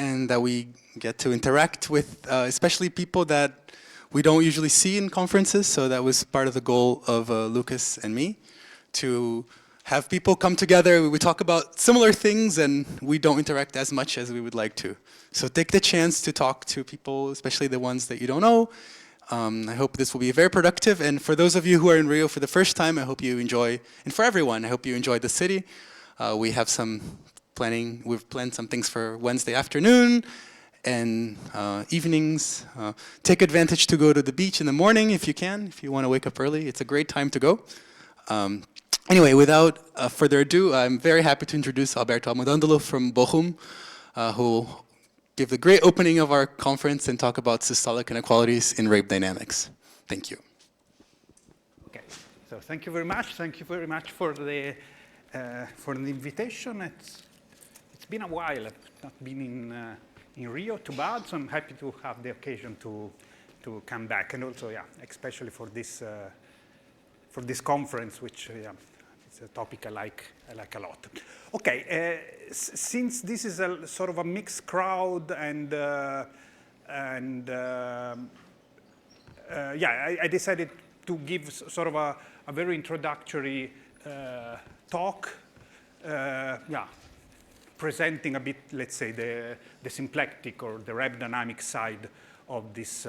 and that we get to interact with, especially people that we don't usually see in conferences. So that was part of the goal of Lucas and me, to have people come together. We talk about similar things, and we don't interact as much as we would like to. So take the chance to talk to people, especially the ones that you don't know. I hope this will be very productive. And for those of you who are in Rio for the first time, I hope you enjoy, and for everyone, I hope you enjoy the city. We have we've planned some things for Wednesday afternoon and evenings. Take advantage to go to the beach in the morning if you can, if you want to wake up early. It's a great time to go. Anyway, without further ado, I'm very happy to introduce Alberto Almodóndolo from Bochum, who will give the great opening of our conference and talk about systolic inequalities in rape dynamics. Thank you. Okay, so thank you very much. Thank you very much for the invitation. It's been a while. I've not been in Rio, too bad. So I'm happy to have the occasion to come back, and also, yeah, especially for this conference, which it's a topic I like a lot. Okay, since this is a sort of a mixed crowd, and I decided to give sort of a very introductory talk, presenting a bit, let's say, the symplectic or the rape dynamic side of this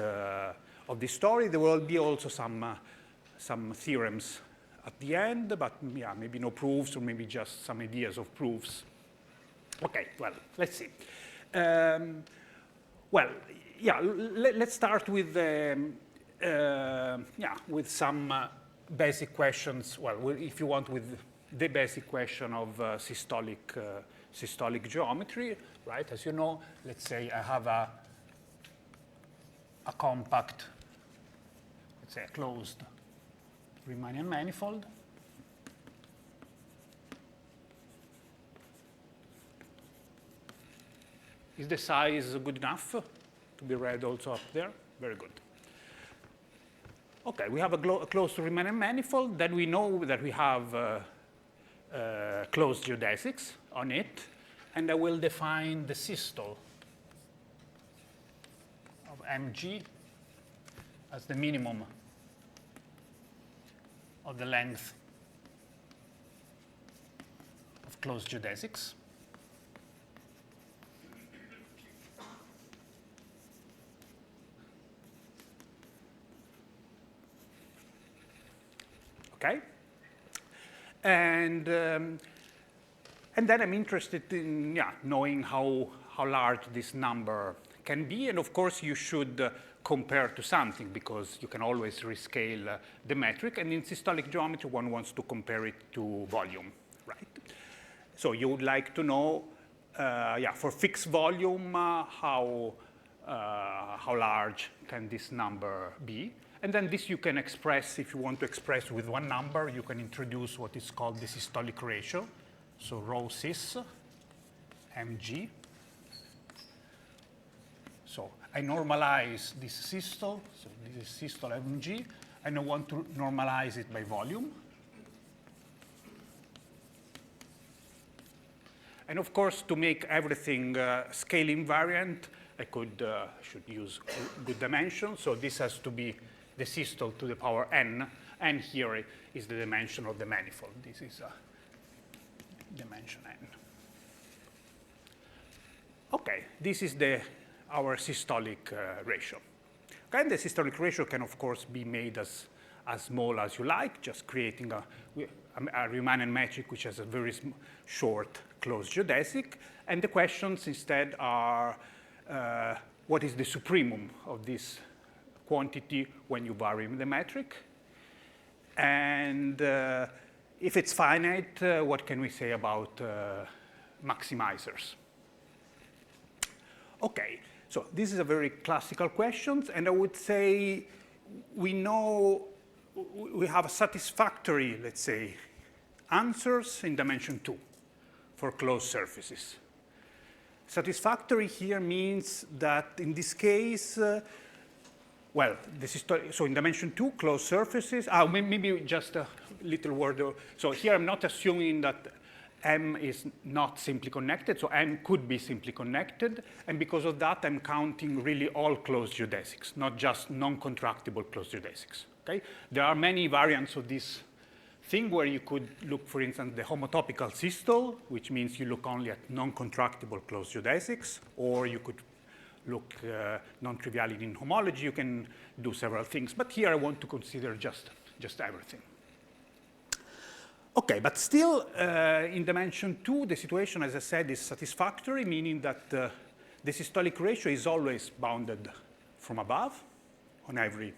story. There will be also some theorems at the end, but yeah, maybe no proofs, or maybe just some ideas of proofs. Okay, well, let's see. Let's start with some basic questions. Well, if you want, with the basic question of systolic geometry, right? As you know, let's say I have a compact, let's say a closed Riemannian manifold. Is the size good enough to be read also up there? Very good. Okay, we have a closed Riemannian manifold. Then we know that we have closed geodesics on it. And I will define the systole of mg as the minimum of the length of closed geodesics. Okay, and then I'm interested in knowing how large this number can be, and of course you should compare to something, because you can always rescale the metric, and in systolic geometry one wants to compare it to volume, right? So you would like to know, for fixed volume, how large can this number be? And then this you can express, if you want to express with one number, you can introduce what is called the systolic ratio. So rho sys mg. So I normalize this systole, so this is systole mg, and I want to normalize it by volume. And of course, to make everything scale invariant, I should use good dimension. So this has to be the systole to the power n, and here is the dimension of the manifold. This is dimension n. Okay, this is our systolic ratio. Okay, and the systolic ratio can, of course, be made as small as you like, just creating a Riemannian metric which has a very short closed geodesic. And the questions instead are, what is the supremum of this quantity when you vary the metric? And if it's finite, what can we say about maximizers? Okay, so this is a very classical question, and I would say we know we have a satisfactory, let's say, answers in dimension 2 for closed surfaces. Satisfactory here means that in this case, so in dimension 2, closed surfaces, maybe just a little word. So here I'm not assuming that M is not simply connected, so M could be simply connected, and because of that, I'm counting really all closed geodesics, not just non-contractible closed geodesics. Okay? There are many variants of this thing where you could look, for instance, the homotopical systole, which means you look only at non-contractible closed geodesics, or you could look non-triviality in homology. You can do several things, but here I want to consider just everything. Okay, but still, in dimension 2, the situation, as I said, is satisfactory, meaning that the systolic ratio is always bounded from above on every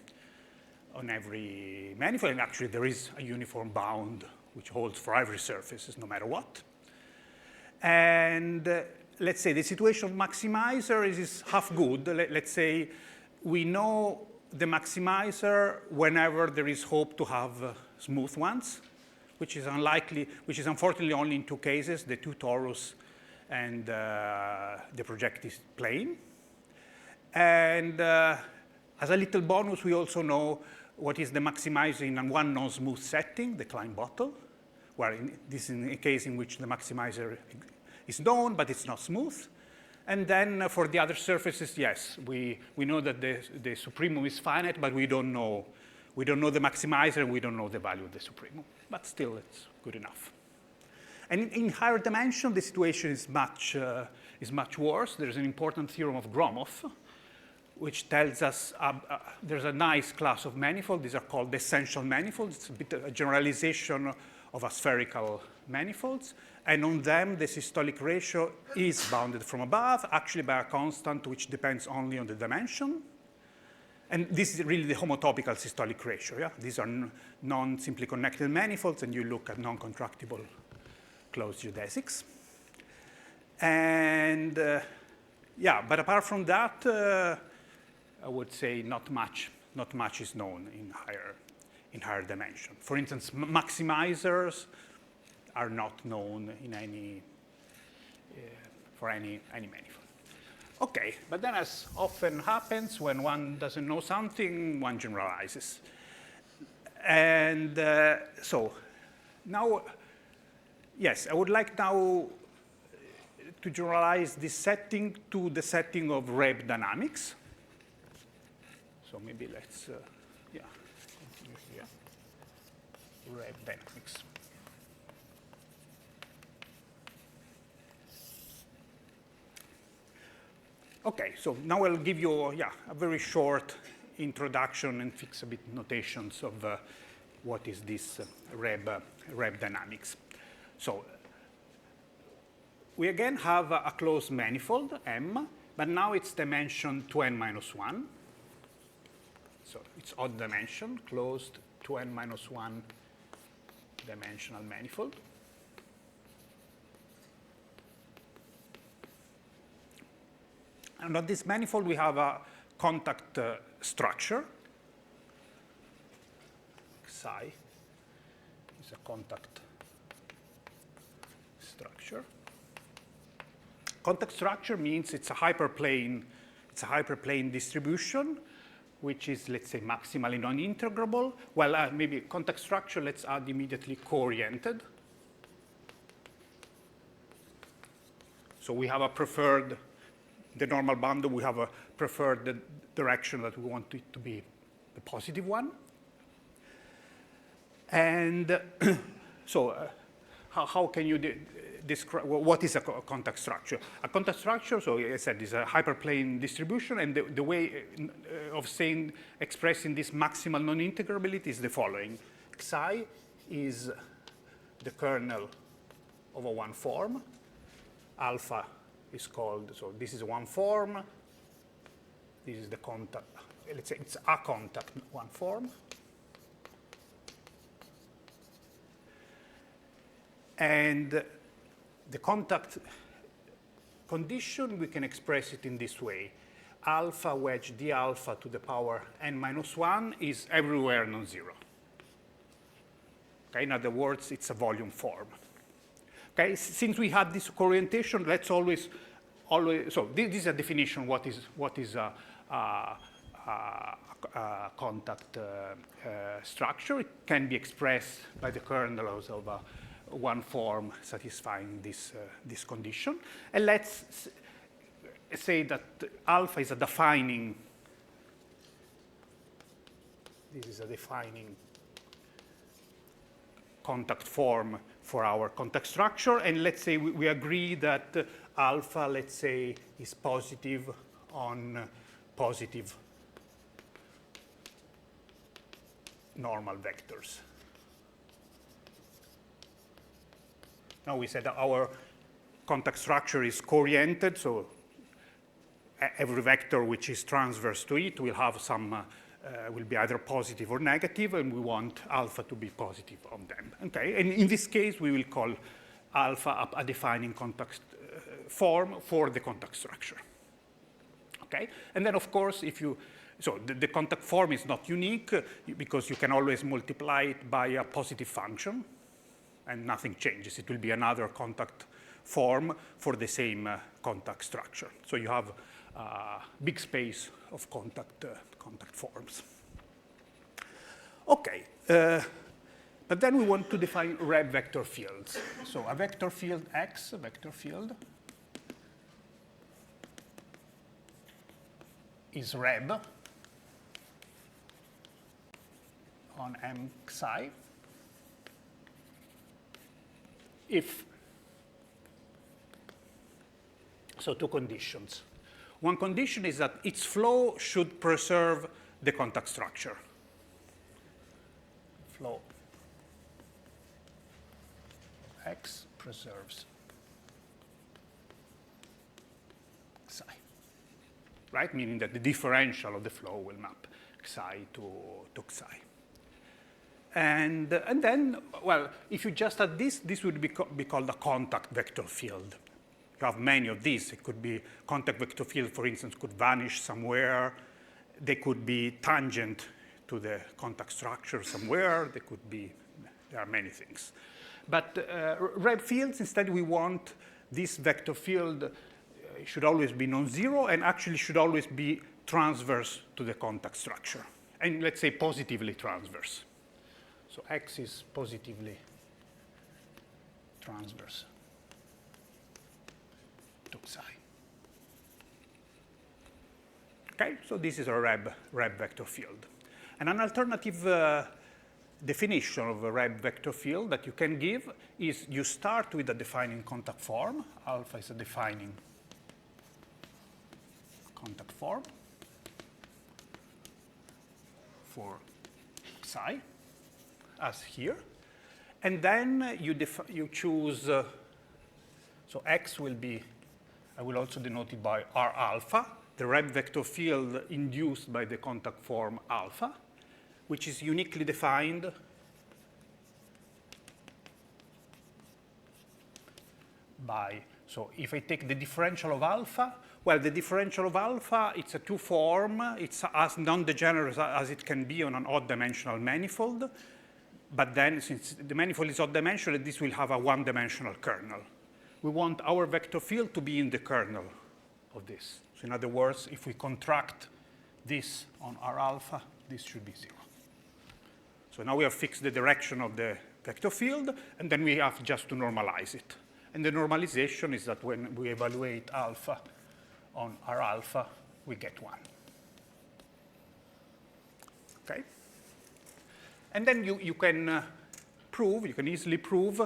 manifold, and actually there is a uniform bound which holds for every surface, no matter what. And let's say the situation of maximizer is half good. Let's say we know the maximizer whenever there is hope to have smooth ones, which is unlikely, which is unfortunately only in 2 cases, the 2 torus and the projective plane. And as a little bonus, we also know what is the maximizer in one non-smooth setting, the Klein bottle, where this is a case in which the maximizer is known, but it's not smooth. And then for the other surfaces, yes, we know that the supremum is finite, but we don't know the maximizer, and we don't know the value of the supremum. But still, it's good enough. And in higher dimension, the situation is much worse. There's an important theorem of Gromov, which tells us there's a nice class of manifold. These are called essential manifolds. It's a bit of a generalization of aspherical manifolds. And on them, the systolic ratio is bounded from above, actually by a constant which depends only on the dimension. And this is really the homotopical systolic ratio. Yeah? These are non-simply connected manifolds, and you look at non-contractible closed geodesics. And yeah, but apart from that, I would say not much is known in higher dimension. For instance, maximizers are not known in for any manifold. Okay, but then as often happens when one doesn't know something, one generalizes. And so now, yes, I would like now to generalize this setting to the setting of Reb dynamics. So maybe let's, yeah, continue here. Reb dynamics. Okay, so now I'll give you a very short introduction and fix a bit notations of what is this Reb dynamics. So we again have a closed manifold, M, but now it's dimension 2n minus 1. So it's odd dimension, closed 2n minus 1 dimensional manifold. And on this manifold, we have a contact structure. Psi is a contact structure. Contact structure means it's a hyperplane distribution, which is, let's say, maximally non-integrable. Well, maybe contact structure, let's add immediately co-oriented. So we have a preferred, the normal bundle, we have a preferred direction that we want it to be the positive one. And so how can you describe, what is a contact structure? A contact structure, so I said, is a hyperplane distribution, and the way of expressing this maximal non-integrability is the following. Xi is the kernel of a one form. Alpha is called, so this is one form. This is the contact, let's say it's a contact one form. And the contact condition, we can express it in this way. Alpha wedge d alpha to the power n minus 1 is everywhere non-zero. Okay, in other words, it's a volume form. Okay, since we had this co-orientation, let's always, so this is a definition what is a contact structure. It can be expressed by the kernels of a one form satisfying this condition. And let's say that alpha is a defining, this is a defining contact form for our contact structure. And let's say we agree that alpha, let's say, is positive on positive normal vectors. Now we said that our contact structure is co-oriented, so every vector which is transverse to it will have some, will be either positive or negative, and we want alpha to be positive on them. Okay, and in this case, we will call alpha a defining contact form for the contact structure. Okay, and then of course, if you, so the contact form is not unique because you can always multiply it by a positive function, and nothing changes. It will be another contact form for the same contact structure. So you have a big space of contact forms. Okay, but then we want to define Reb vector fields. So a vector field X, a vector field, is Reb on M psi if, so two conditions. One condition is that its flow should preserve the contact structure. Flow X preserves psi, right? Meaning that the differential of the flow will map psi to psi. And then, well, if you just add this, this would be called a contact vector field. You have many of these. It could be contact vector field, for instance, could vanish somewhere. They could be tangent to the contact structure somewhere. They could be, there are many things. But Reb fields, instead, we want this vector field should always be non-zero and actually should always be transverse to the contact structure. And let's say positively transverse. So X is positively transverse to psi. Okay, so this is a Reb vector field. And an alternative definition of a Reb vector field that you can give is you start with a defining contact form. Alpha is a defining contact form for psi, as here. And then you choose, so X will be, I will also denote it by R alpha, the Reb vector field induced by the contact form alpha, which is uniquely defined by, so if I take the differential of alpha, well, the differential of alpha, it's a two-form. It's as non-degenerate as it can be on an odd-dimensional manifold. But then, since the manifold is odd-dimensional, this will have a one-dimensional kernel. We want our vector field to be in the kernel of this. So in other words, if we contract this on R alpha, this should be 0. So now we have fixed the direction of the vector field, and then we have just to normalize it. And the normalization is that when we evaluate alpha on R alpha, we get 1. Okay? And then you can prove, you can easily prove,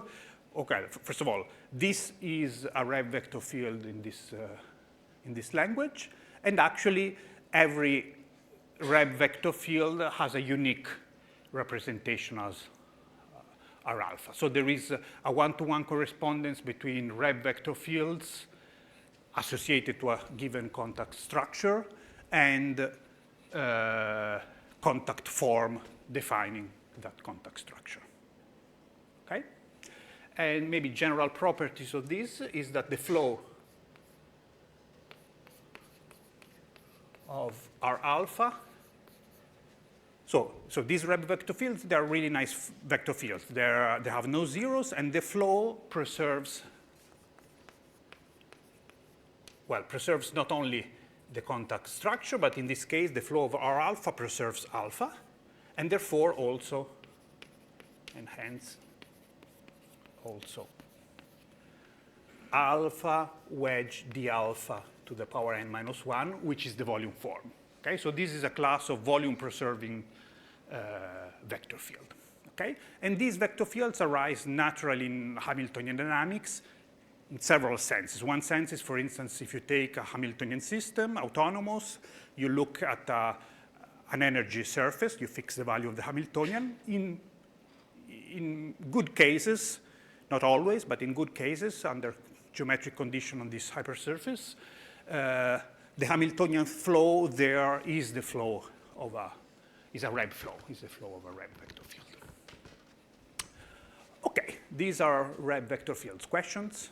okay, first of all, this is a Reb vector field in this language, and actually every Reb vector field has a unique representation as R alpha. So there is a one-to-one correspondence between Reb vector fields associated to a given contact structure and contact form defining that contact structure. Okay? And maybe general properties of this is that the flow of R alpha, so these Reb vector fields, they're really nice vector fields. They have no zeros, and the flow preserves, well, preserves not only the contact structure, but in this case, the flow of R alpha preserves alpha, and therefore also, and hence, also alpha wedge d alpha to the power n minus 1, which is the volume form. Okay, so this is a class of volume-preserving vector field. Okay, and these vector fields arise naturally in Hamiltonian dynamics in several senses. One sense is, for instance, if you take a Hamiltonian system, autonomous, you look at an energy surface, you fix the value of the Hamiltonian. In good cases, not always, but in good cases, under geometric condition on this hypersurface, the Hamiltonian flow there is the flow of is a Reb flow, is the flow of a Reb vector field. Okay, these are Reb vector fields. Questions?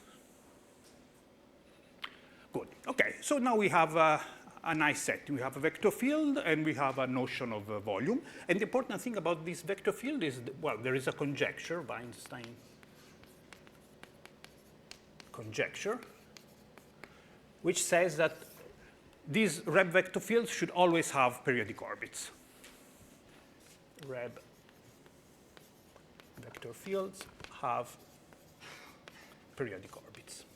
Good. Okay, so now we have a nice set. We have a vector field and we have a notion of volume. And the important thing about this vector field is, well, there is a conjecture, Weinstein conjecture, which says that these Reb vector fields should always have periodic orbits. Reb vector fields have periodic orbits.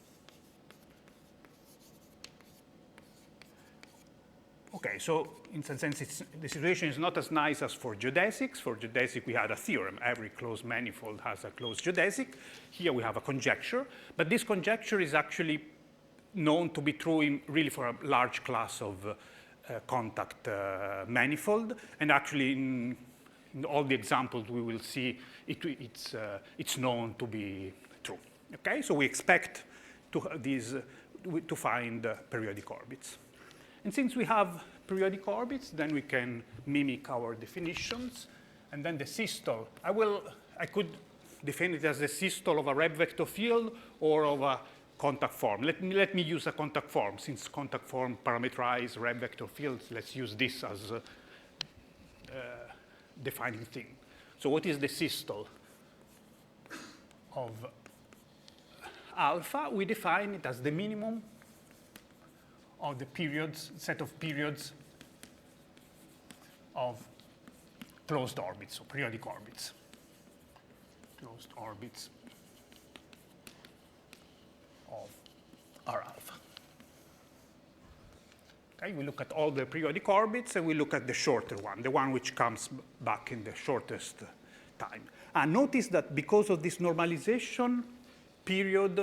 Okay, so in some sense, the situation is not as nice as for geodesics. For geodesic, we had a theorem. Every closed manifold has a closed geodesic. Here we have a conjecture. But this conjecture is actually known to be true really for a large class of contact manifold. And actually, in all the examples we will see, it's known to be true. Okay, so we expect to find periodic orbits. And since we have periodic orbits, then we can mimic our definitions. And then the systole, I could define it as the systole of a Reb vector field or of a contact form. Let me use a contact form. Since contact form parameterize Reb vector fields, let's use this as a defining thing. So what is the systole of alpha? We define it as the minimum of the periods, set of periods of closed orbits, so periodic orbits. Closed orbits of R alpha. Okay, we look at all the periodic orbits and we look at the shorter one, the one which comes back in the shortest time. And notice that because of this normalization, period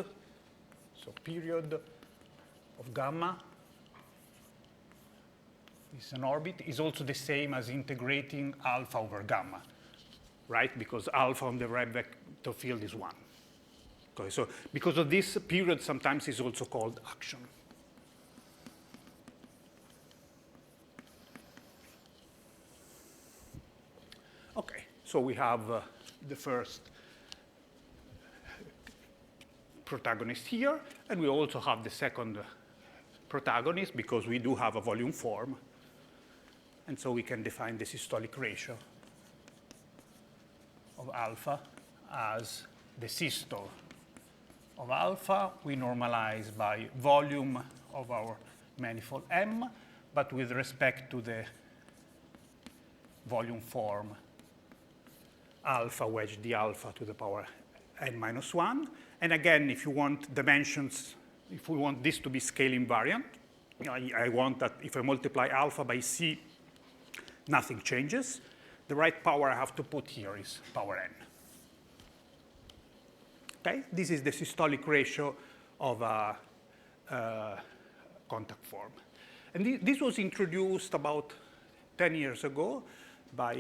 of gamma is an orbit, is also the same as integrating alpha over gamma, right? Because alpha on the Reb vector field is 1. Okay, so because of this, period sometimes is also called action. Okay, so we have the first protagonist here, and we also have the second protagonist because we do have a volume form. And so we can define the systolic ratio of alpha as the systole of alpha. We normalize by volume of our manifold M, but with respect to the volume form alpha wedge d alpha to the power n minus 1. And again, if you want dimensions, if we want this to be scale invariant, I want that if I multiply alpha by c, nothing changes. The right power I have to put here is power n. Okay, this is the systolic ratio of a contact form. And this was introduced about 10 years ago by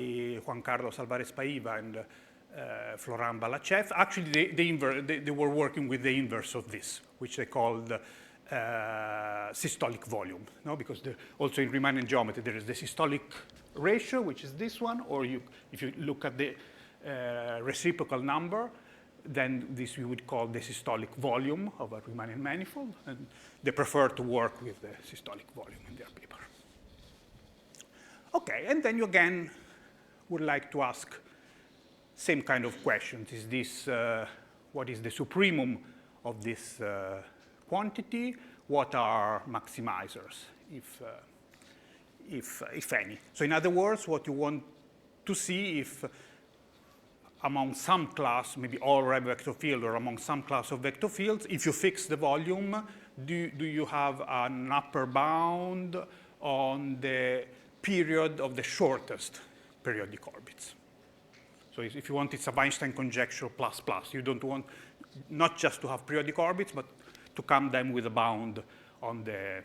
Juan Carlos Alvarez Paiva and Florent Balachev. Actually, they were working with the inverse of this, which they called systolic volume. No? Because also in Riemannian geometry, there is the systolic ratio, which is this one, or if you look at the reciprocal number, then this we would call the systolic volume of a Riemannian manifold, and they prefer to work with the systolic volume in their paper. Okay, and then you again would like to ask same kind of questions. Is this, what is the supremum of this quantity? What are maximizers, if any? So in other words, what you want to see if among some class, maybe all Rebbe vector field, or among some class of vector fields, if you fix the volume, do you have an upper bound on the period of the shortest periodic orbits? So if you want, it's a Weinstein conjecture plus plus. You don't want not just to have periodic orbits, but to come them with a bound on their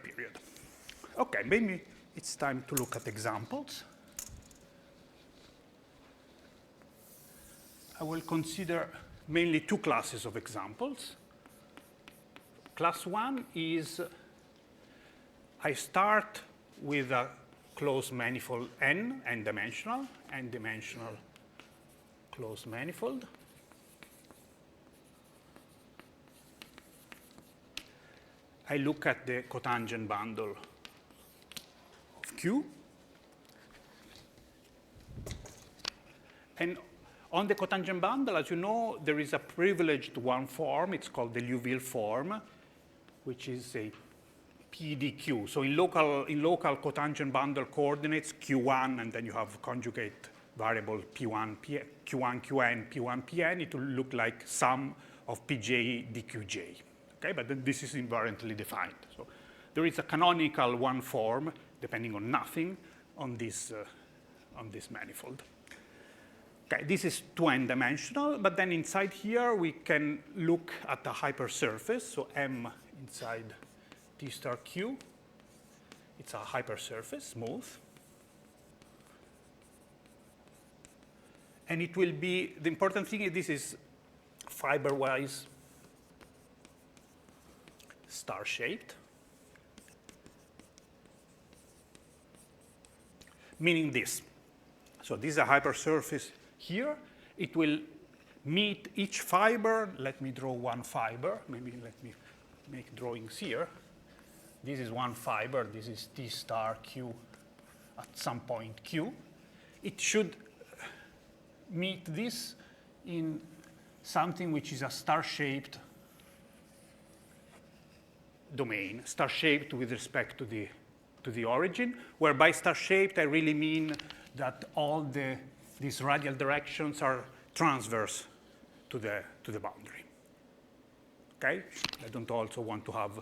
period. Okay, maybe it's time to look at examples. I will consider mainly two classes of examples. Class one is I start with a closed manifold n-dimensional closed manifold. I look at the cotangent bundle of Q. And on the cotangent bundle, as you know, there is a privileged one form. It's called the Liouville form, which is a PDQ. So in local cotangent bundle coordinates, Q1, and then you have conjugate variable P1, Q1, Qn, P1, Pn, it will look like sum of Pj dQj. Okay, but then this is invariantly defined. So there is a canonical one form, depending on nothing, on this manifold. Okay, this is 2n-dimensional, but then inside here we can look at the hypersurface. So M inside T star Q, it's a hypersurface, smooth. And it will be, the important thing is this is fiber-wise star-shaped, meaning this. So this is a hypersurface here. It will meet each fiber. Let me draw one fiber. Maybe let me make drawings here. This is one fiber. This is T star Q at some point Q. It should meet this in something which is a star-shaped domain, star-shaped with respect to the origin, where by star-shaped I really mean that all these radial directions are transverse to the boundary. Okay? I don't also want to have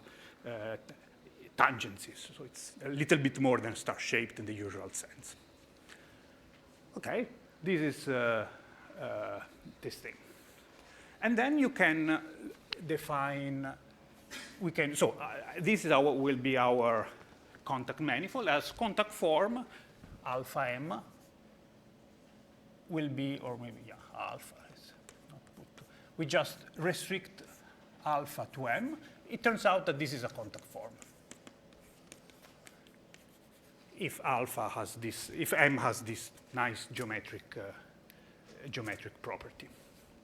tangencies, so it's a little bit more than star-shaped in the usual sense. Okay, this is this thing. And then you can define, this is will be our contact manifold. As contact form, alpha m will be, or maybe, yeah, alpha is not put. We just restrict alpha to m. It turns out that this is a contact form. If alpha has this, if m has this nice geometric property.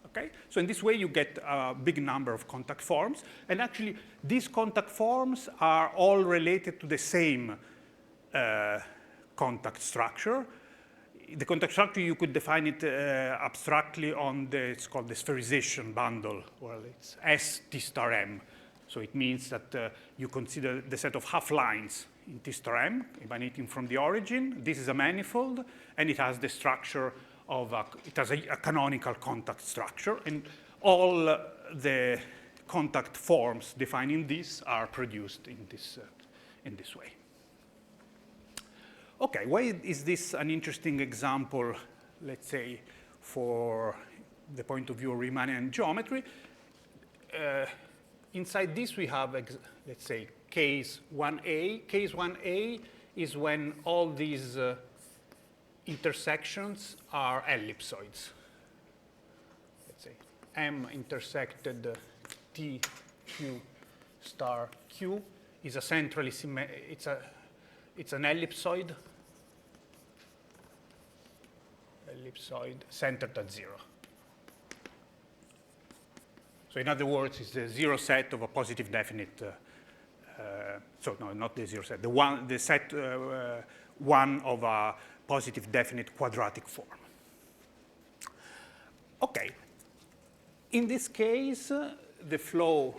Okay? So in this way, you get a big number of contact forms. And actually, these contact forms are all related to the same contact structure. The contact structure, you could define it abstractly on it's called the spherization bundle. Well, it's S T star M. So it means that you consider the set of half lines in T star M emanating from the origin. This is a manifold, and it has the structure of it has a canonical contact structure, and all the contact forms defining this are produced in this way. Okay, why is this an interesting example, let's say, for the point of view of Riemannian geometry? Inside this, we have, let's say, case 1a. Case 1a is when all these intersections are ellipsoids. Let's say M intersected T Q star Q is a centrally it's an ellipsoid centered at 0. So in other words, it's the zero set of a positive definite. So no, not the zero set. The set one of a positive definite quadratic form. Okay. In this case, the flow,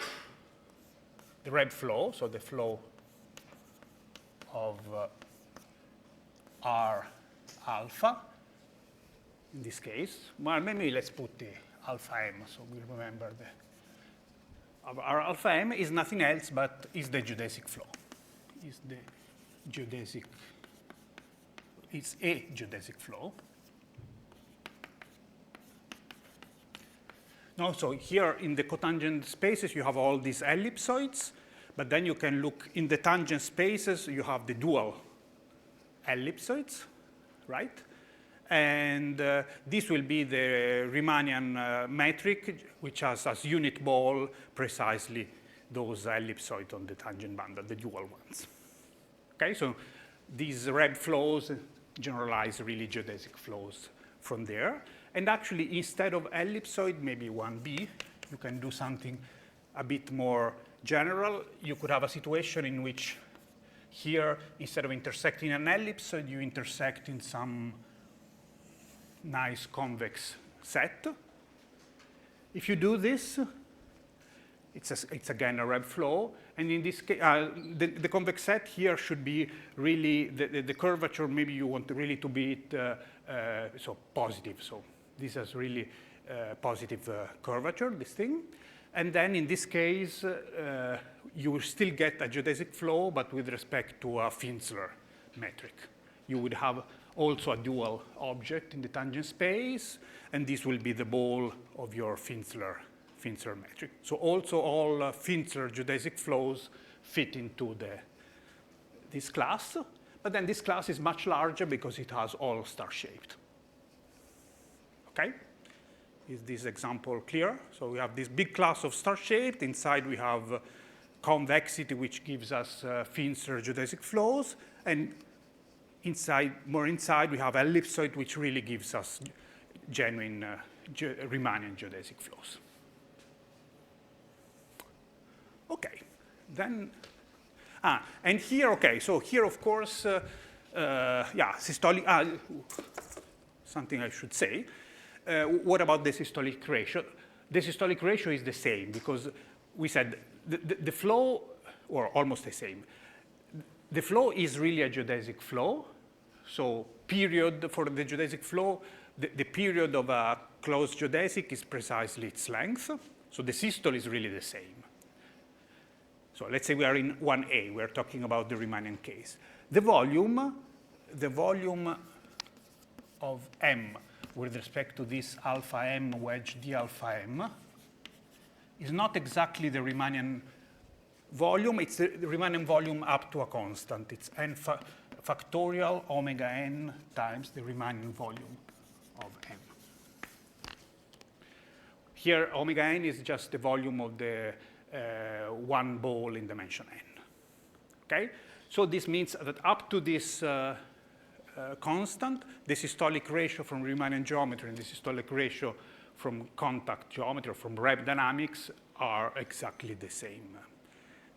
the Reb flow, so the flow of R alpha in this case. Well, maybe let's put the alpha m, so we'll remember our alpha m is nothing else but is the geodesic flow. It's a geodesic flow. No, so here in the cotangent spaces, you have all these ellipsoids, but then you can look in the tangent spaces, you have the dual ellipsoids, right? And this will be the Riemannian metric, which has as unit ball precisely those ellipsoids on the tangent bundle, the dual ones. Okay, so these red flows generalize really geodesic flows from there. And actually, instead of ellipsoid, maybe 1b, you can do something a bit more general. You could have a situation in which here, instead of intersecting an ellipsoid, you intersect in some nice convex set. If you do this, it's again a red flow. And in this case, the convex set here should be really the curvature. Maybe you want really to be so positive. So this has really positive curvature, this thing. And then in this case, you will still get a geodesic flow, but with respect to a Finsler metric. You would have also a dual object in the tangent space, and this will be the ball of your Finsler metric. So also all Finsler geodesic flows fit into this class, but then this class is much larger because it has all star-shaped. Okay? Is this example clear? So we have this big class of star-shaped. Inside we have convexity, which gives us Finsler geodesic flows, and more inside, we have ellipsoid, which really gives us genuine Riemannian geodesic flows. Okay, then, and here, okay, so here, of course, systolic, something I should say. What about the systolic ratio? The systolic ratio is the same, because we said the flow, or almost the same. The flow is really a geodesic flow. So period for the geodesic flow, the period of a closed geodesic is precisely its length. So the systole is really the same. So let's say we are in 1A. We're talking about the Riemannian case. The volume of M with respect to this alpha M wedge d alpha M is not exactly the Riemannian volume. It's the Riemannian volume up to a constant. It's n factorial omega n times the Riemannian volume of M. Here, omega n is just the volume of the one ball in dimension n. Okay? So this means that up to this constant, the systolic ratio from Riemannian geometry and the systolic ratio from contact geometry or from Reb dynamics are exactly the same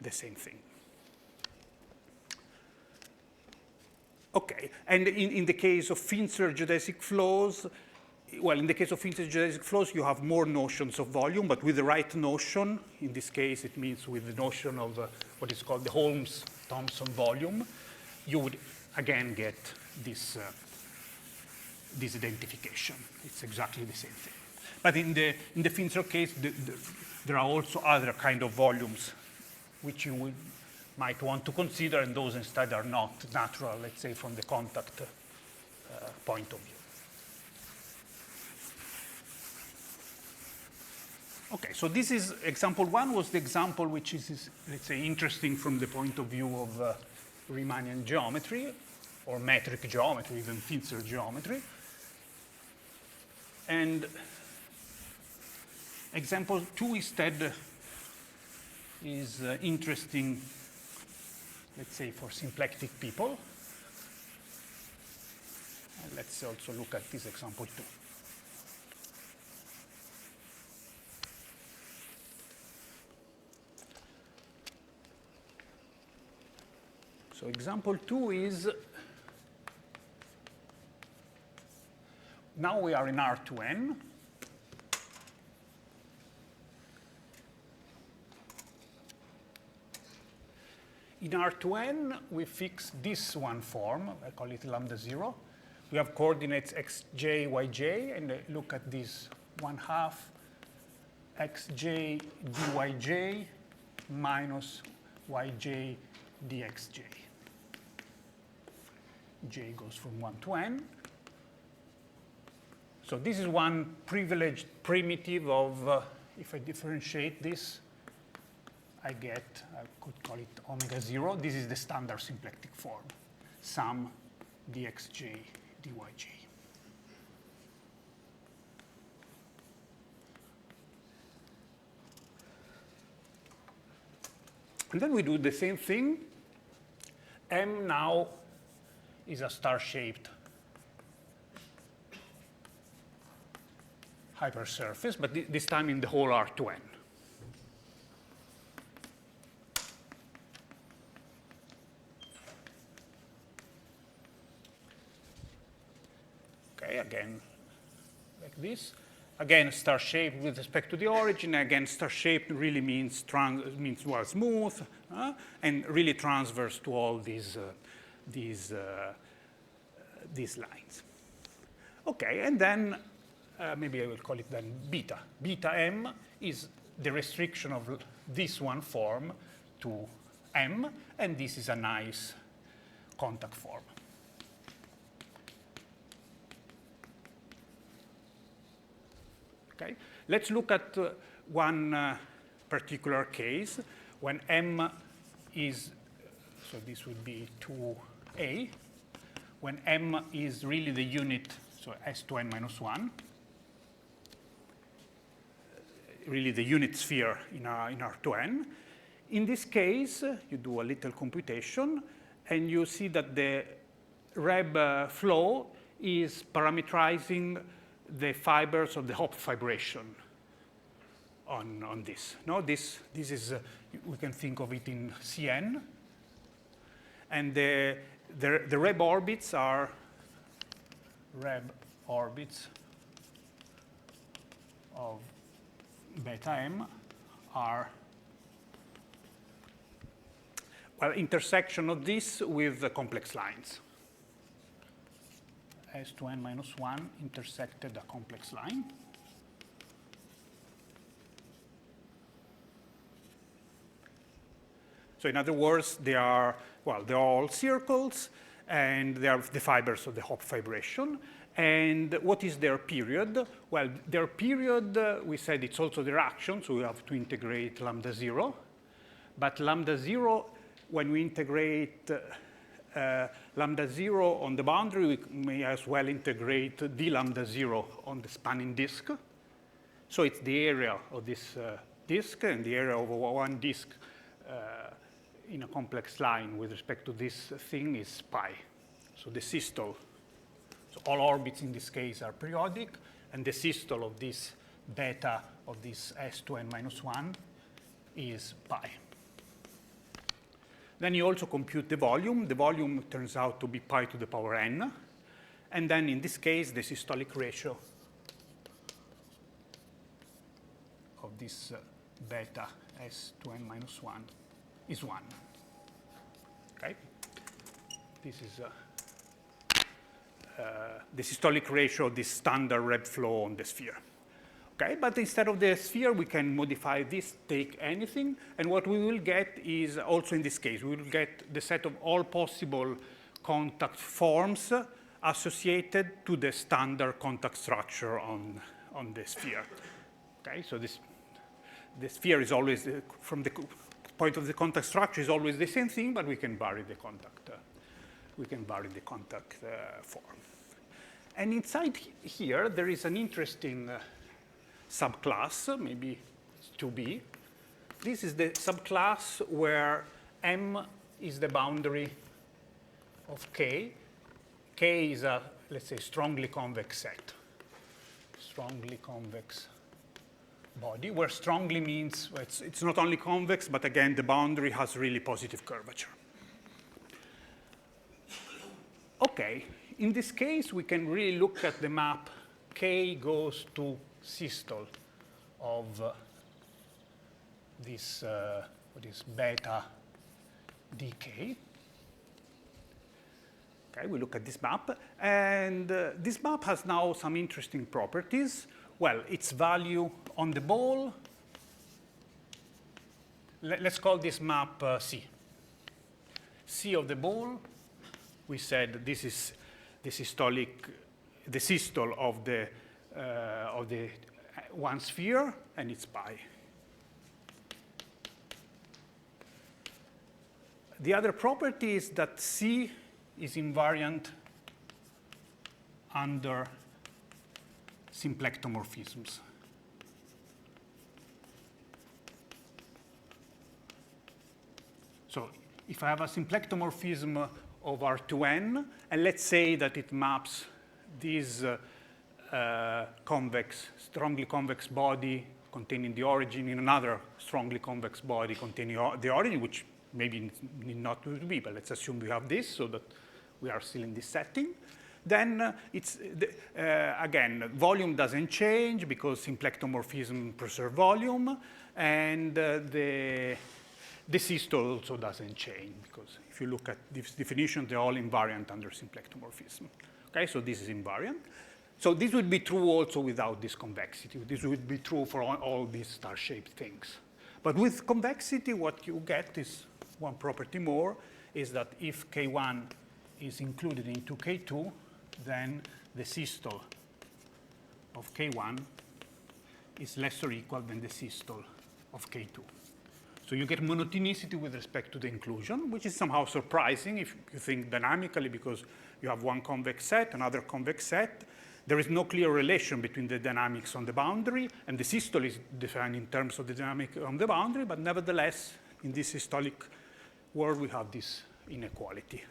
thing. Okay, and in the case of Finsler geodesic flows, well, in the case of Finsler geodesic flows, you have more notions of volume, but with the right notion, in this case, it means with the notion of what is called the Holmes-Thomson volume, you would again get this identification. It's exactly the same thing. But in the Finsler case, there are also other kind of volumes which you might want to consider, and those instead are not natural, let's say, from the contact point of view. Okay, so this is example one was the example which is, let's say, interesting from the point of view of Riemannian geometry, or metric geometry, even Finsler geometry. And example two instead is interesting, let's say, for symplectic people. And let's also look at this example two. So example two is, now we are in R2n. In R2n, we fix this one form, I call it lambda 0, we have coordinates xj, yj, and look at this 1/2 xj dyj minus yj dxj. J goes from 1 to n. So this is one privileged primitive of, if I differentiate this, I could call it omega 0. This is the standard symplectic form, sum dxj dyj. And then we do the same thing. M now is a star-shaped hypersurface, but this time in the whole R2n. Okay, again, like this. Again, star-shaped with respect to the origin. Again, star-shaped really means well, smooth, and really transverse to all these lines. Okay, and then maybe I will call it then beta. Beta m is the restriction of this one form to m, and this is a nice contact form. Okay, let's look at one particular case when m is, so this would be 2a, when m is really the unit, so s to n minus 1, really the unit sphere in R2n. In this case, you do a little computation, and you see that the Reb flow is parameterizing the fibers of the Hopf fibration on this. No, this is, we can think of it in Cn. And the Reb orbits are of beta m are, well, intersection of this with the complex lines. S to n minus 1 intersected a complex line. So in other words, they are all circles, and they are the fibers of the Hopf fibration. And what is their period? Well, their period, we said it's also their action, so we have to integrate lambda 0. But lambda 0, when we integrate lambda 0 on the boundary, we may as well integrate d lambda 0 on the spanning disk. So it's the area of this disk, and the area of one disk in a complex line with respect to this thing is pi. So the systole, so all orbits in this case are periodic, and the systole of this beta of this s to n minus 1 is pi. Then you also compute the volume. The volume turns out to be pi to the power n. And then in this case, the systolic ratio of this beta s to n minus 1 is 1. Okay? This is the systolic ratio of this standard Reb flow on the sphere. Okay, but instead of the sphere, we can modify this, take anything, and what we will get is, also in this case, we will get the set of all possible contact forms associated to the standard contact structure on the sphere. Okay, so the sphere is always, from the point of the contact structure, is always the same thing, but we can vary the contact. Form. And inside here, there is an interesting subclass, maybe it's 2b. This is the subclass where M is the boundary of K. K is a, let's say, strongly convex set. Strongly convex body, where strongly means it's not only convex, but again, the boundary has really positive curvature. Okay, in this case, we can really look at the map. K goes to systole of this, what is beta dk. Okay, we look at this map, and this map has now some interesting properties. Well, its value on the ball, let's call this map C. C of the ball, we said this is the systole of the one sphere, and it's pi. The other property is that C is invariant under symplectomorphisms. So if I have a symplectomorphism of R2n, and let's say that it maps this strongly convex body containing the origin in another strongly convex body containing the origin, which maybe need not to be, but let's assume we have this so that we are still in this setting. Then again, volume doesn't change because symplectomorphism preserves volume, and the systole also doesn't change because if you look at this definition, they're all invariant under symplectomorphism. Okay, so this is invariant. So this would be true also without this convexity. This would be true for all these star-shaped things. But with convexity, what you get is one property more, is that if K1 is included into K2, then the systole of K1 is less or equal than the systole of K2. So you get monotonicity with respect to the inclusion, which is somehow surprising if you think dynamically, because you have one convex set, another convex set. There is no clear relation between the dynamics on the boundary, and the systole is defined in terms of the dynamic on the boundary, but nevertheless, in this systolic world, we have this inequality.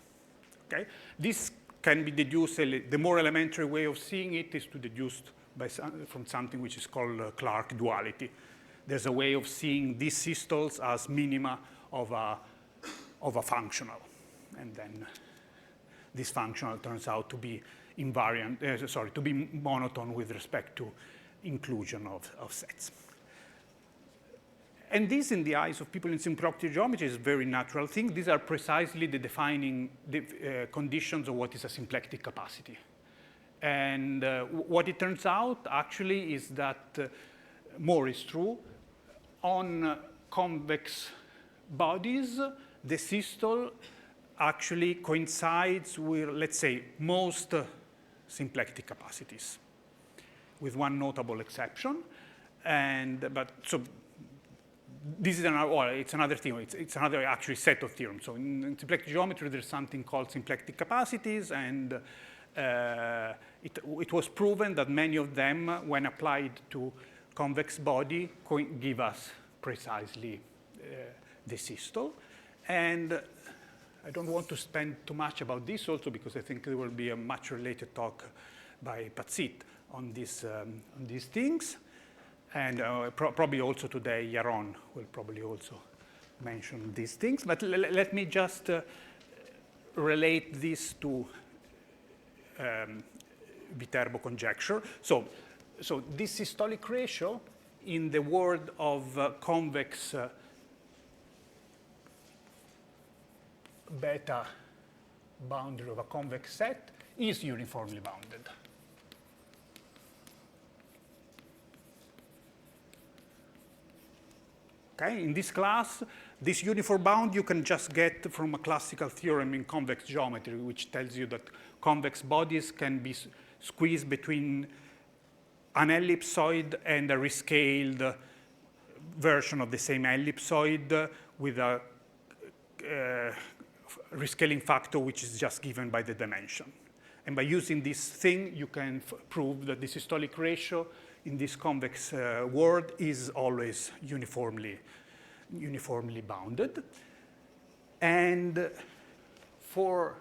Okay? This can be deduced, the more elementary way of seeing it is to deduce from something which is called Clark duality. There's a way of seeing these systoles as minima of a functional. And then this functional turns out to be invariant, to be monotone with respect to inclusion of sets. And this, in the eyes of people in simple optical geometry, is a very natural thing. These are precisely the defining conditions of what is a symplectic capacity. And what it turns out, actually, is that more is true. On convex bodies, the systole actually coincides with, let's say, most symplectic capacities, with one notable exception. So this is it's another theorem. It's another actually set of theorems. So in symplectic geometry, there's something called symplectic capacities, and it was proven that many of them, when applied to convex body, give us precisely the systole. And I don't want to spend too much about this also because I think there will be a much related talk by Patsit on these things. And probably also today, Yaron will probably also mention these things. But let me just relate this to Viterbo conjecture. So this systolic ratio in the world of convex beta boundary of a convex set is uniformly bounded. Okay, in this class, this uniform bound you can just get from a classical theorem in convex geometry, which tells you that convex bodies can be squeezed between an ellipsoid and a rescaled version of the same ellipsoid with a rescaling factor which is just given by the dimension. And by using this thing, you can prove that the systolic ratio in this convex world is always uniformly bounded. And for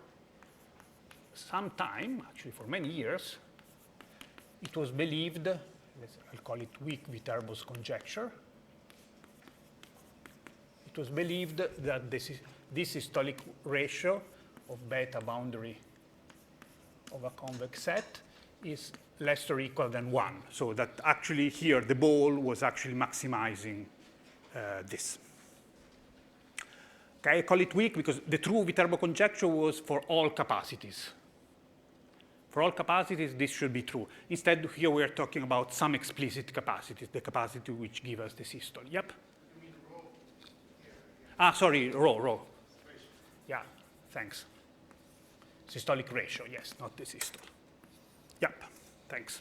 some time, actually for many years, it was believed, I'll call it weak Viterbo's conjecture, it was believed that this systolic ratio of beta boundary of a convex set is less or equal than 1. So that actually here the ball was actually maximizing this. Okay, I call it weak because the true Viterbo conjecture was for all capacities. For all capacities, this should be true. Instead, here we are talking about some explicit capacities, the capacity which give us the systole. Yep? You mean rho here? Ah, sorry, rho. Yeah, thanks. Systolic ratio, yes, not the systole. Yep, thanks.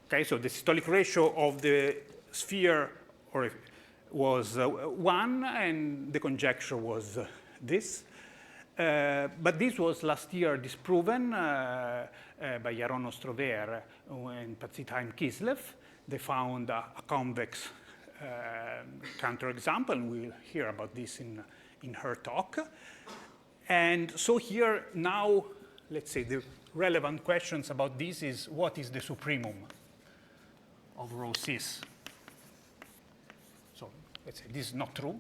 Okay, so the systolic ratio of the sphere was 1, and the conjecture was this. But this was last year disproven by Jaron Ostrover and Patsita and Kislev. They found a convex counterexample, and we'll hear about this in her talk. And so here now, let's say the relevant questions about this is what is the supremum of rho cis? So let's say this is not true.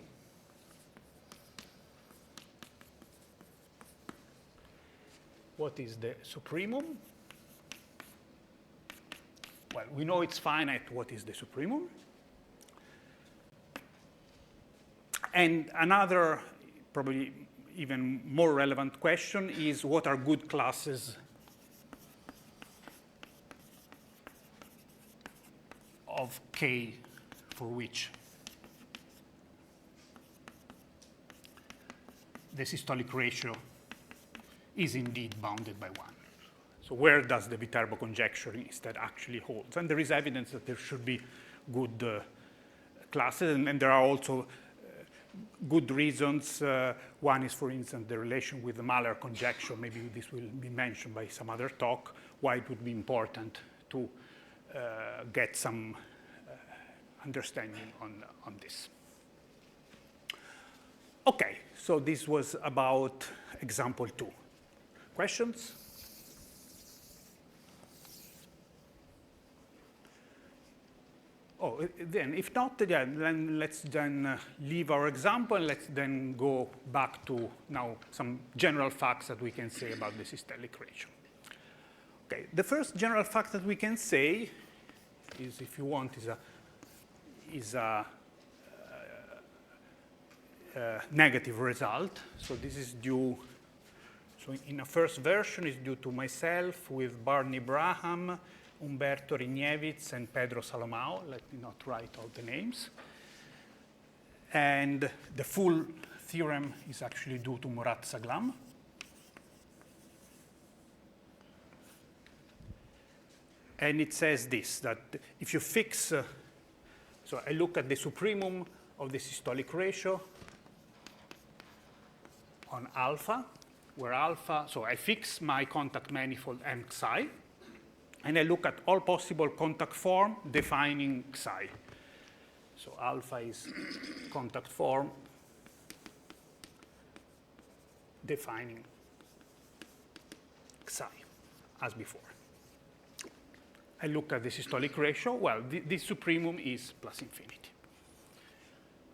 What is the supremum? Well, we know it's finite. What is the supremum? And another, probably even more relevant question is what are good classes of K for which the systolic ratio is indeed bounded by 1. So where does the Viterbo conjecture instead actually hold? And there is evidence that there should be good classes, and there are also good reasons. One is, for instance, the relation with the Mahler conjecture. Maybe this will be mentioned by some other talk, why it would be important to get some understanding on this. Okay, so this was about example 2. Questions? Oh, then if not, yeah, then let's then leave our example. Let's then go back to now some general facts that we can say about the systolic ratio. Okay, the first general fact that we can say is, if you want, is a negative result. So this is due. So in a first version, is due to myself with Barney Braham, Umberto Rignevitz, and Pedro Salomao. Let me not write all the names. And the full theorem is actually due to Murat Saglam. And it says this, that if you fix, so I look at the supremum of the systolic ratio on alpha, where alpha, so I fix my contact manifold M psi, and I look at all possible contact form defining psi. So alpha is contact form defining psi, as before. I look at the systolic ratio. Well, this supremum is plus infinity.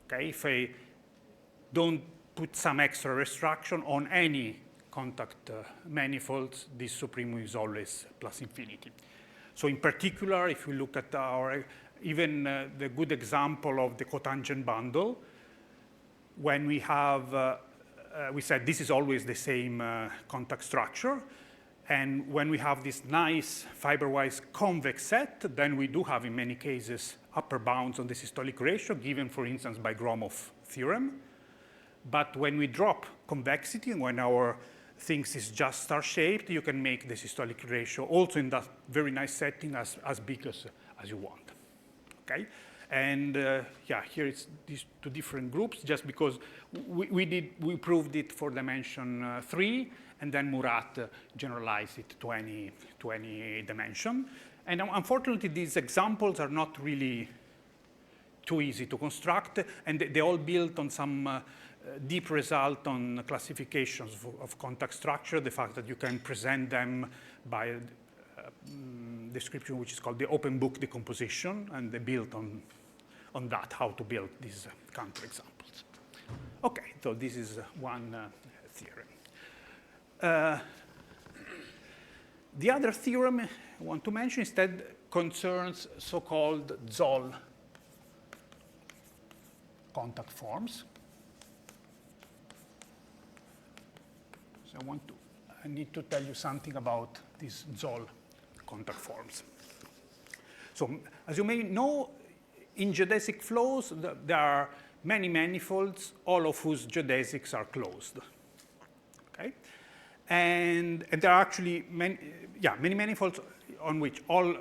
Okay, if I don't put some extra restriction on any contact manifolds, this supremum is always plus infinity. So in particular, if we look at our, even the good example of the cotangent bundle, when we have, we said this is always the same contact structure. And when we have this nice fiber-wise convex set, then we do have, in many cases, upper bounds on the systolic ratio, given, for instance, by Gromov theorem. But when we drop convexity, when our things is just star-shaped, you can make the systolic ratio also in that very nice setting as big as you want. Okay? And yeah, here it's these two different groups, just because we proved it for dimension 3, and then Murat generalized it to any dimension. And unfortunately, these examples are not really too easy to construct, and they all built on some deep result on classifications of contact structure, the fact that you can present them by a description which is called the open book decomposition, and they built on that, how to build these counterexamples. Okay, so this is one theorem. The other theorem I want to mention instead concerns so-called Zoll contact forms. I need to tell you something about these Zoll contact forms. So as you may know, in geodesic flows, there are many manifolds, all of whose geodesics are closed. Okay? And there are actually many manifolds on which all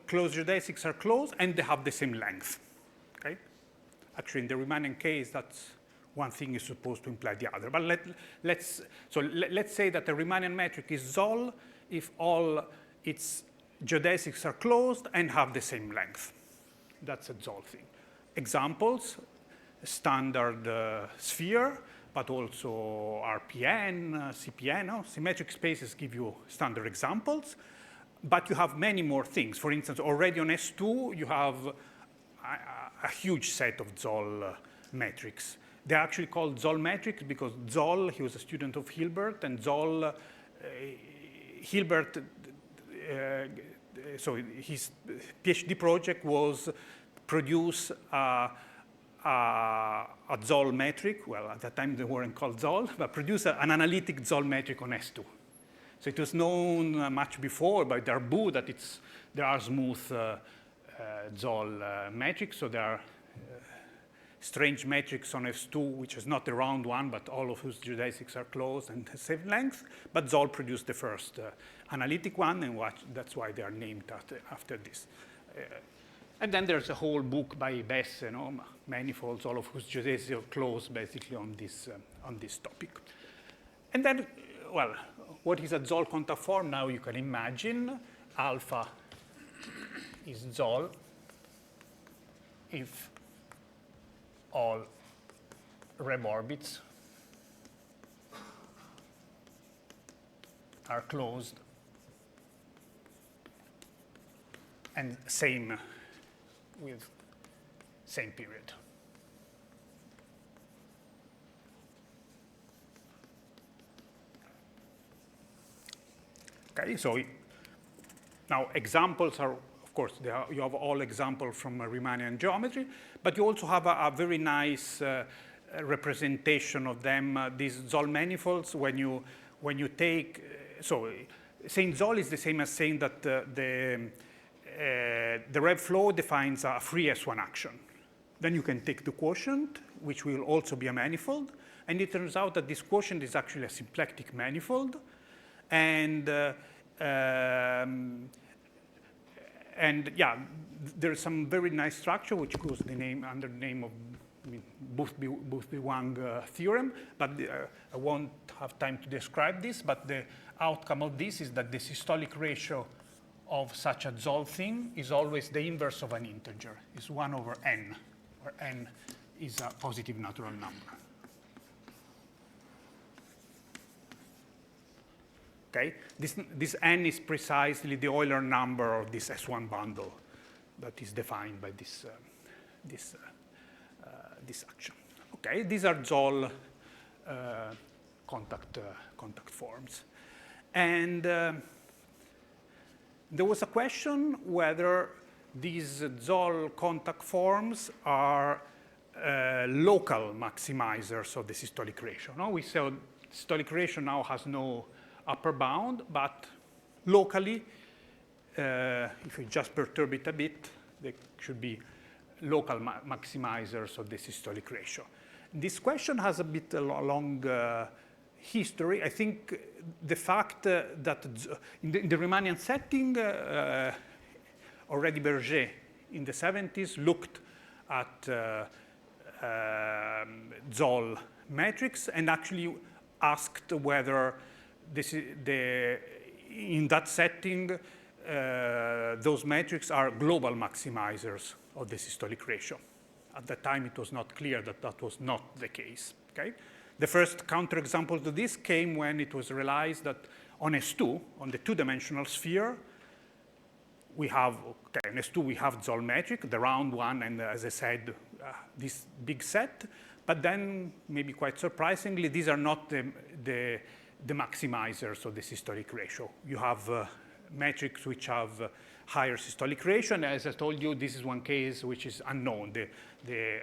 closed geodesics are closed, and they have the same length. Okay? Actually, in the Riemannian case, that's one thing is supposed to imply the other. But let's say that the Riemannian metric is Zoll if all its geodesics are closed and have the same length. That's a Zoll thing. Examples, standard sphere, but also RPN, CPN. Symmetric spaces give you standard examples. But you have many more things. For instance, already on S2, you have a huge set of Zoll metrics. They're actually called Zoll metrics because Zoll, he was a student of Hilbert, and Zoll, Hilbert, so his PhD project was produce a Zoll metric. Well, at that time they weren't called Zoll, but produce an analytic Zoll metric on S2. So it was known much before by Darboux that there are smooth Zoll metrics. So there are strange metrics on S2, which is not the round one, but all of whose geodesics are closed and the same length. But Zoll produced the first analytic one, and that's why they are named after this. And then there's a whole book by Besse, manifolds, all of whose geodesics are closed, basically on this topic. And then, well, what is a Zoll contact form? Now you can imagine alpha is Zoll if all Reb orbits are closed and same with same period. Okay, so now examples are, of course, you have all examples from Riemannian geometry, but you also have a very nice representation of them, these Zoll manifolds, when you take, so saying Zoll is the same as saying that the Reb flow defines a free S1 action. Then you can take the quotient, which will also be a manifold, and it turns out that this quotient is actually a symplectic manifold, and yeah, there's some very nice structure which goes under the name of Boothby-Wang theorem, but I won't have time to describe this, but the outcome of this is that the systolic ratio of such a Zoll thing is always the inverse of an integer. It's 1 over n, where n is a positive natural number. Okay? This n is precisely the Euler number of this S1 bundle that is defined by this action. Okay, these are Zoll contact forms. And there was a question whether these Zoll contact forms are local maximizers of the systolic ratio. No? We said systolic ratio now has no upper bound, but locally, if we just perturb it a bit, they should be local maximizers of the systolic ratio. This question has a bit a long history. I think the fact that in the Riemannian setting, already Berger in the 70s looked at Zoll metrics and actually asked whether in that setting, those metrics are global maximizers of the systolic ratio. At that time, it was not clear that that was not the case. Okay? The first counterexample to this came when it was realized that on S2, on the two-dimensional sphere, we have, okay, in S2 we have Zoll metric, the round one, and as I said, this big set. But then, maybe quite surprisingly, these are not the maximizers of the systolic ratio. You have metrics which have higher systolic ratio, and as I told you, this is one case which is unknown. The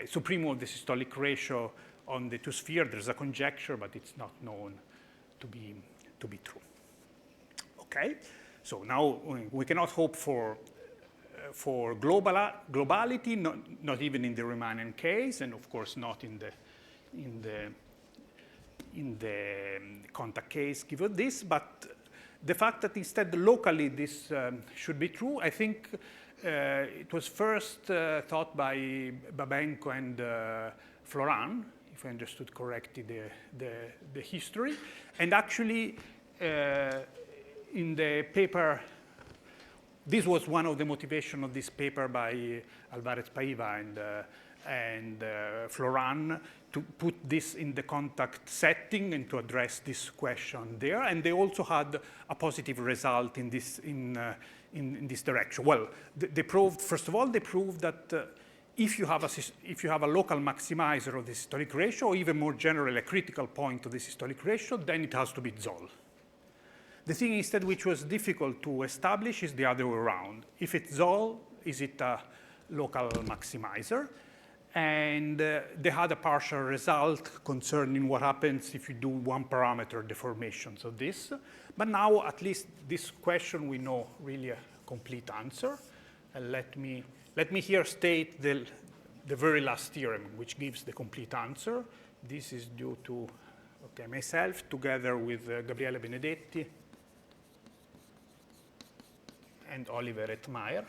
supremum of the systolic ratio on the two sphere, there's a conjecture, but it's not known to be true. Okay, so now we cannot hope for globality, not even in the Riemannian case, and of course not in the contact case given this, but the fact that instead locally this should be true, I think it was first thought by Babenko and Florin, if I understood correctly the history, and actually in the paper, this was one of the motivation of this paper by Alvarez Paiva and Florin to put this in the contact setting and to address this question there. And they also had a positive result in this direction. Well, they proved, first of all, they proved that if you have a local maximizer of the systolic ratio, or even more generally a critical point of the systolic ratio, then it has to be Zoll. The thing instead which was difficult to establish is the other way around. If it's Zoll, is it a local maximizer? And they had a partial result concerning what happens if you do one parameter deformations of this. But now, at least this question, we know really a complete answer. And let me here state the very last theorem, which gives the complete answer. This is due to myself, together with Gabriele Benedetti and Oliver Ettmeyer.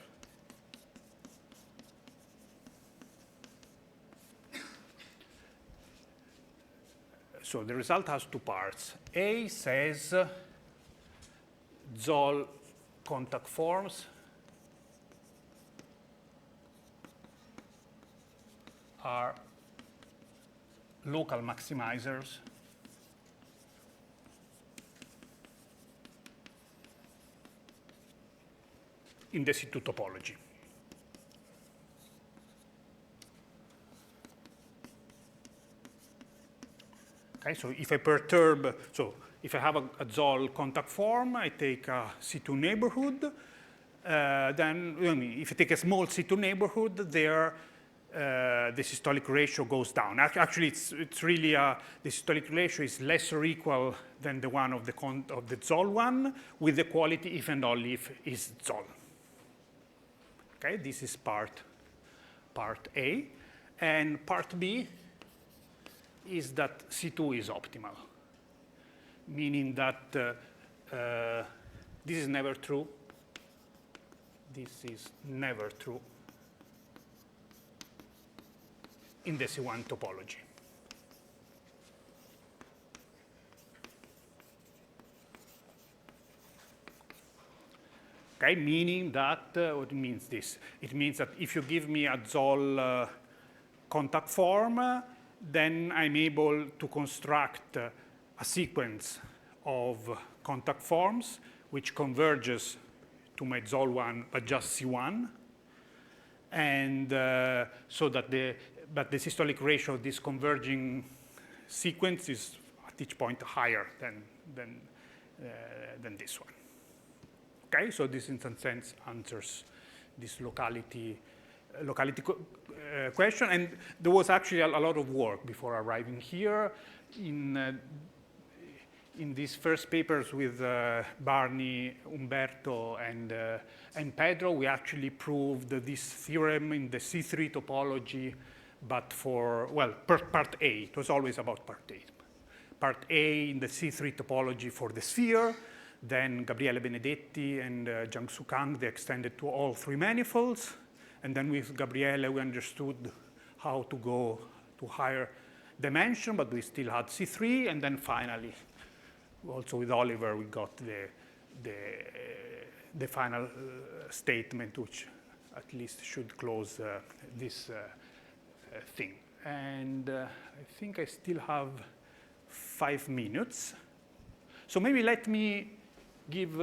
So the result has two parts. A says Zoll contact forms are local maximizers in the C2 topology. Okay, so if I perturb, so if I have a Zoll contact form, I take a C2 neighborhood, then if I take a small C2 neighborhood, there the systolic ratio goes down. Actually, it's really the systolic ratio is less or equal than the one of the Zoll one, with the quality if and only if is Zoll. Okay, this is part A, and part B is that C2 is optimal, meaning that this is never true. This is never true in the C1 topology. Okay, meaning that, what means this? It means that if you give me a Zoll contact form, then I'm able to construct a sequence of contact forms which converges to my Zoll one, but just C1. And so that the systolic ratio of this converging sequence is at each point higher than this one. Okay, so this in some sense answers this locality question. And there was actually a lot of work before arriving here. In these first papers with Barney, Umberto, and Pedro, we actually proved this theorem in the C3 topology, but for, well, part A. It was always about part A. Part A in the C3 topology for the sphere. Then Gabriele Benedetti and Jiangsu Kang, they extended to all three manifolds. And then with Gabriele, we understood how to go to higher dimension, but we still had C3. And then finally, also with Oliver, we got the final statement, which at least should close this thing. And I think I still have 5 minutes. So maybe let me give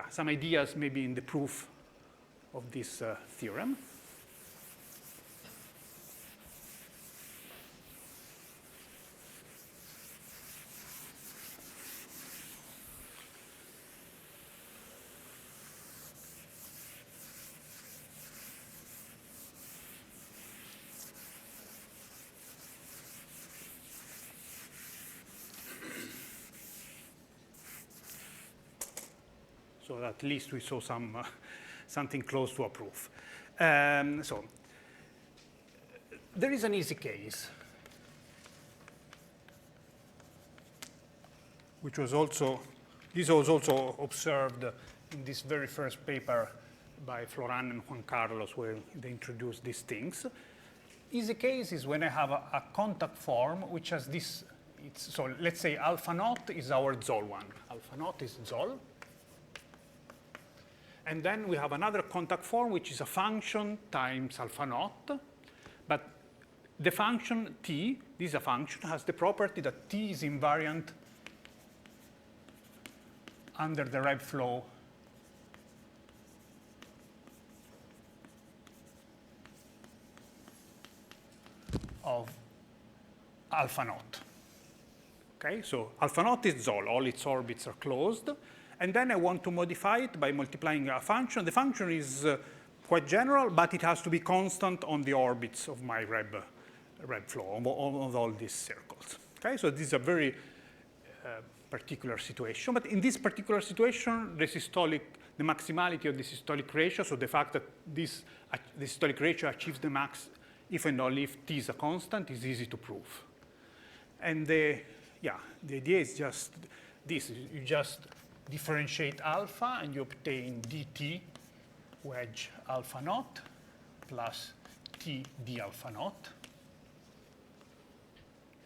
some ideas maybe in the proof of this theorem. So at least we saw something close to a proof. So there is an easy case, which was also, this was also observed in this very first paper by Floran and Juan Carlos, where they introduced these things. Easy case is when I have a contact form which has this, so let's say alpha naught is our Zoll one. Alpha naught is Zoll. And then we have another contact form which is a function times alpha naught. But the function t, this is a function, has the property that t is invariant under the Reb flow of alpha naught. Okay, so alpha naught is Zoll, all its orbits are closed. And then I want to modify it by multiplying a function. The function is quite general, but it has to be constant on the orbits of my Reb flow, of all these circles. Okay, so this is a very particular situation. But in this particular situation, the maximality of the systolic ratio, so the fact that the systolic ratio achieves the max if and only if t is a constant, is easy to prove. And the idea is just this. You just differentiate alpha, and you obtain dt wedge alpha naught plus t d alpha naught.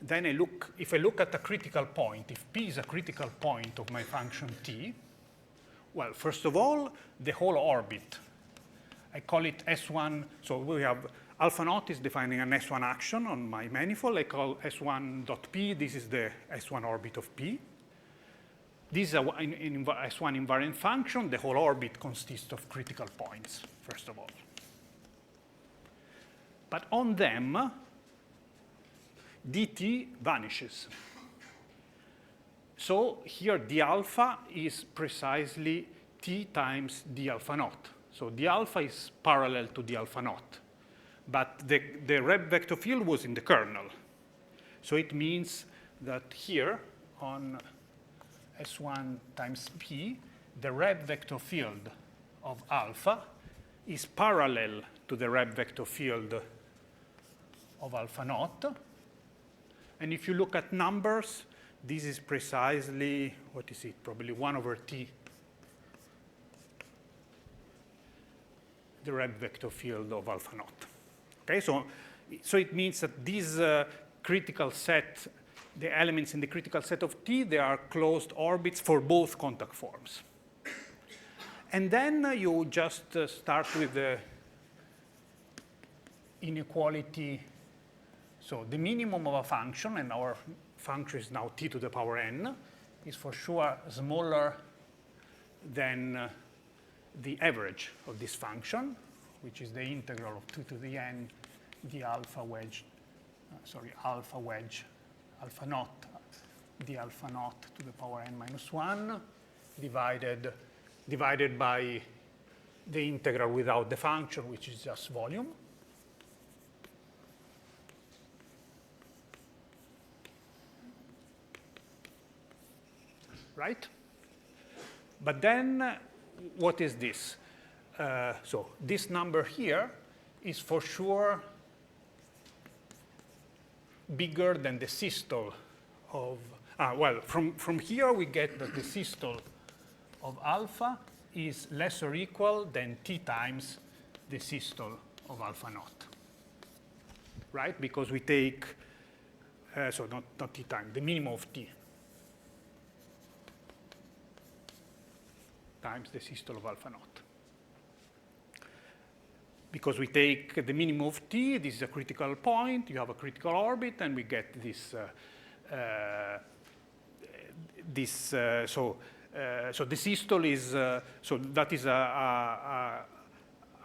Then if I look at a critical point, if p is a critical point of my function t, well, first of all, the whole orbit, I call it S1. So we have alpha naught is defining an S1 action on my manifold. I call S1 dot p. This is the S1 orbit of p. This is an S1 invariant function. The whole orbit consists of critical points, first of all. But on them, dt vanishes. So here d alpha is precisely t times d alpha naught. So d alpha is parallel to d alpha naught. But the Reb vector field was in the kernel. So it means that here on S1 times p, the Reb vector field of alpha is parallel to the Reb vector field of alpha naught. And if you look at numbers, this is precisely, what is it, probably 1 over t, the Reb vector field of alpha naught. Okay, so it means that these critical set, the elements in the critical set of T, they are closed orbits for both contact forms. And then you just start with the inequality. So the minimum of a function, and our function is now t to the power n, is for sure smaller than the average of this function, which is the integral of 2 to the n d alpha wedge, alpha naught, d alpha naught to the power n minus 1, divided by the integral without the function, which is just volume. Right? But then, what is this? So this number here is for sure bigger than the systole of, well, from here we get that the systole of alpha is less or equal than t times the systole of alpha naught, right? Because we take, so not t times, the minimum of t times the systole of alpha naught. Because we take the minimum of t, this is a critical point, you have a critical orbit, and we get this, so the systole is, so that is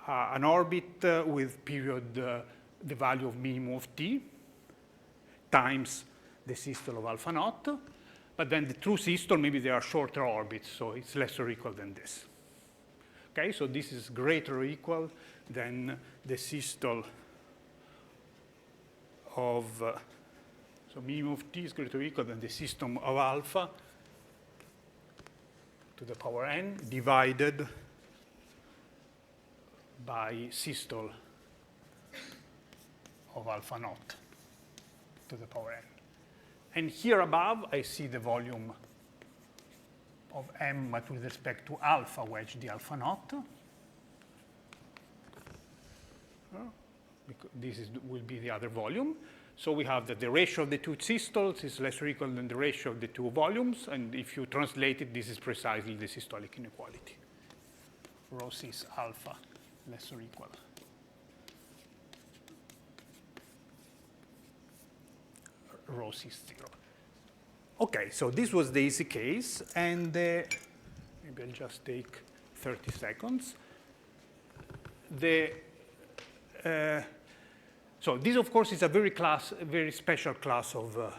an orbit with period, the value of minimum of t times the systole of alpha naught. But then the true systole, maybe they are shorter orbits, so it's less or equal than this. Okay, so this is greater or equal than the systole of, so minimum of t is greater or equal than the systole of alpha to the power n divided by systole of alpha naught to the power n. And here above, I see the volume of M, but with respect to alpha wedge d alpha naught. Because this will be the other volume. So we have that the ratio of the two systoles is less or equal than the ratio of the two volumes. And if you translate it, this is precisely the systolic inequality. Rho sys alpha less or equal. Rho sys 0. OK, so this was the easy case. And maybe I'll just take 30 seconds. So this, of course, is a very special class of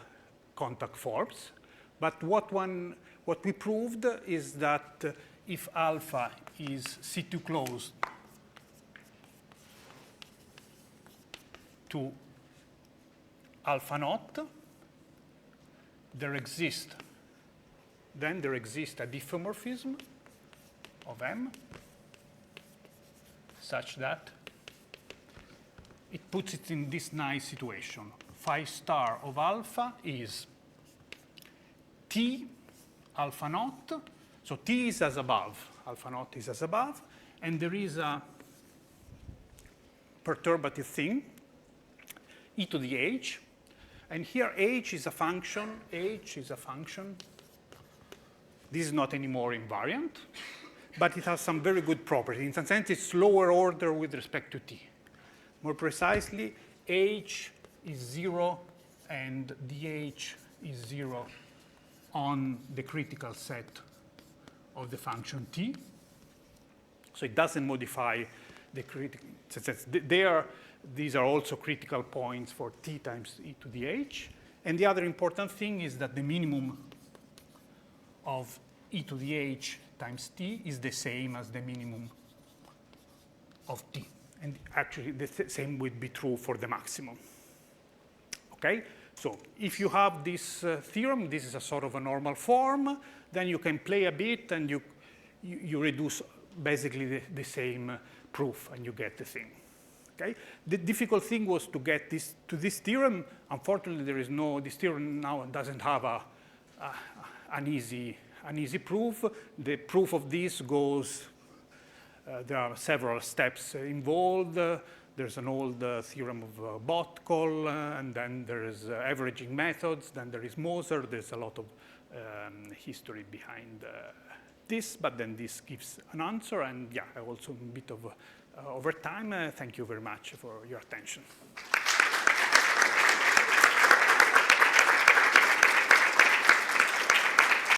contact forms. But what we proved is that if alpha is C2 closed to alpha naught, there exists a diffeomorphism of M such that it puts it in this nice situation. Phi star of alpha is T alpha naught. So T is as above. Alpha naught is as above. And there is a perturbative thing, e to the h. And here h is a function. H is a function. This is not anymore invariant, but it has some very good properties. In some sense, it's lower order with respect to t. More precisely, h is 0 and dh is 0 on the critical set of the function t. So it doesn't modify the critical. These are also critical points for t times e to the h. And the other important thing is that the minimum of e to the h times t is the same as the minimum of t. And actually, the same would be true for the maximum. OK? So if you have this theorem, this is a sort of a normal form, then you can play a bit and you reduce basically the same proof and you get the thing. Okay? The difficult thing was to get to this theorem. Unfortunately, this theorem now doesn't have an easy proof. The proof of this goes, there are several steps involved. There's an old theorem of Botkol, and then there is averaging methods, then there is Moser. There's a lot of history behind this, but then this gives an answer. And yeah, also a bit of over time. Thank you very much for your attention.